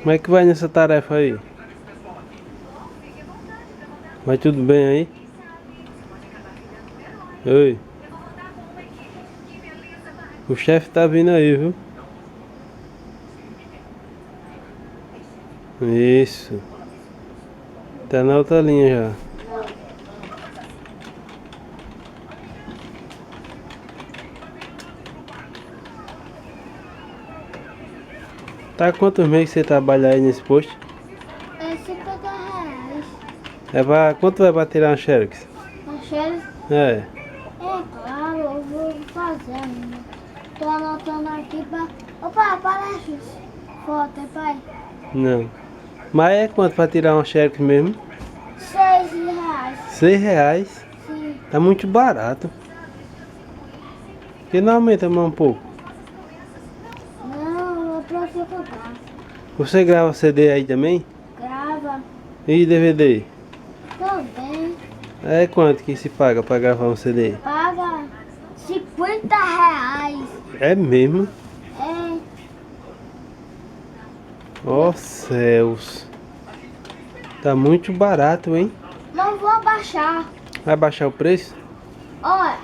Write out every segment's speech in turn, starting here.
Como é que vai nessa tarefa aí? Vai tudo bem aí? Oi. O chefe tá vindo aí, viu? Isso. Tá na outra linha já. Tá quantos meses você trabalha aí nesse posto? É R$ 50. Quanto vai pra tirar uma Xerox? A Xerox? É. É claro, eu vou fazer ainda. Tô anotando aqui pra... Opa, aparece foto, é pai? Não. Mas é quanto pra tirar uma Xerox mesmo? R$ 6. R$ 6? Sim. Tá muito barato. Por que não aumenta mais um pouco? Não, é pra você comprar. Você grava CD aí também? Grava. E DVD? Também. É quanto que se paga pra gravar um CD? Paga R$ 50. É mesmo? É. Ó céus. Tá muito barato, hein? Não vou abaixar. Vai baixar o preço? Olha.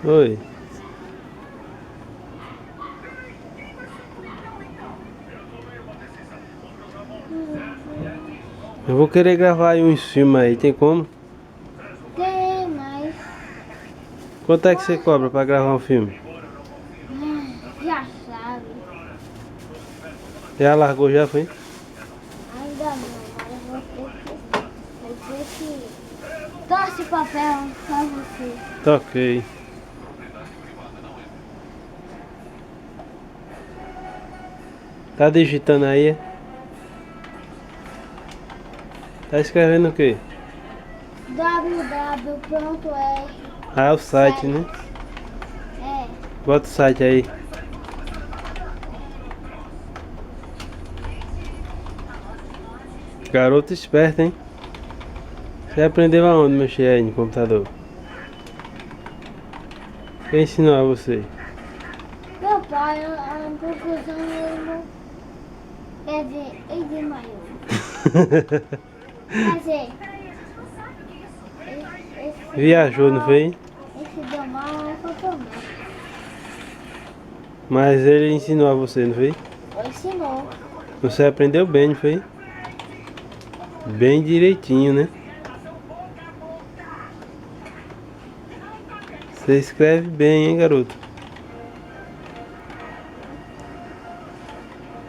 Oi. Eu vou querer gravar aí uns filmes aí, tem como? Tem mais. Quanto é que você cobra pra gravar um filme? Já sabe. Já largou já, foi? Ainda não, mas eu vou ter que... Torce o papel pra você. Toquei. Tá digitando aí? É? Tá escrevendo o quê? www.r. Ah, é o site, né? É. Bota o site aí. Garoto esperto, hein? Você aprendeu aonde mexer aí no computador? Quem ensinou a você? Meu pai, a conclusão ele não... Quer dizer, ele desmaiou. Quer dizer... Viajou, não foi? Esse deu mal, foi pro médico. Mas ele ensinou a você, não foi? Ensinou. Você aprendeu bem, não foi? Bem direitinho, né? Você escreve bem, hein, garoto?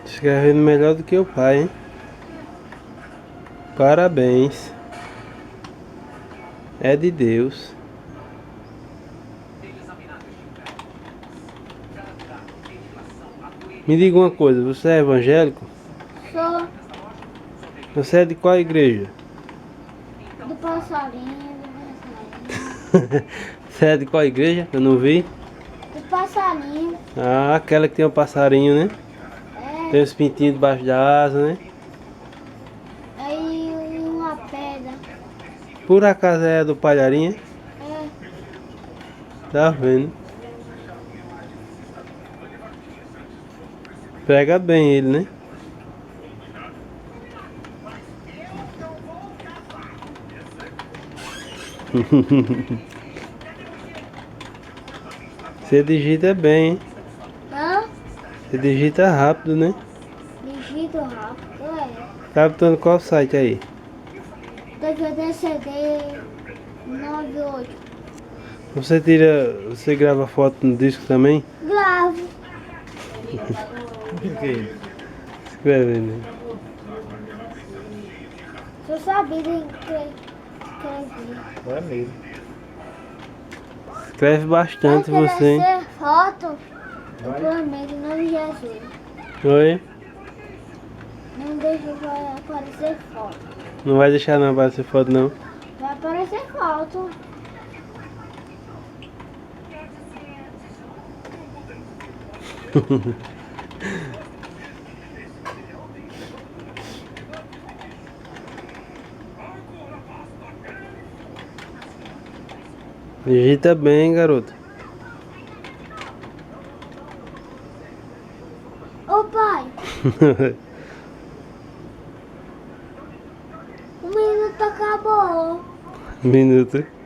Escrevendo melhor do que o pai, hein? Parabéns. É de Deus. Me diga uma coisa, você é evangélico? Sou Você é de qual igreja? do passarinho, do passarinho. Você é de qual igreja? Eu não vi. Do passarinho. Ah, aquela que tem um passarinho, né? É. Tem os pintinhos debaixo da asa, né? Aí uma pedra. Por acaso é do Palharinha? É. Tá vendo? Pega bem ele, né? Você digita bem, hein? Hã? Você digita rápido, né? Digito rápido, é. Tá botando qual site aí? DVD CD 98. Você grava foto no disco também? Gravo. Escrevendo. Só sabia escrever. É mesmo. Escreve bastante você, hein? Vai foto. Eu prometo, em nome de Jesus. Oi? Não deixa vai aparecer foto. Não vai deixar não aparecer foto não? Vai aparecer foto. Digita bem, garoto. Ô pai, Minuto acabou. Minuto.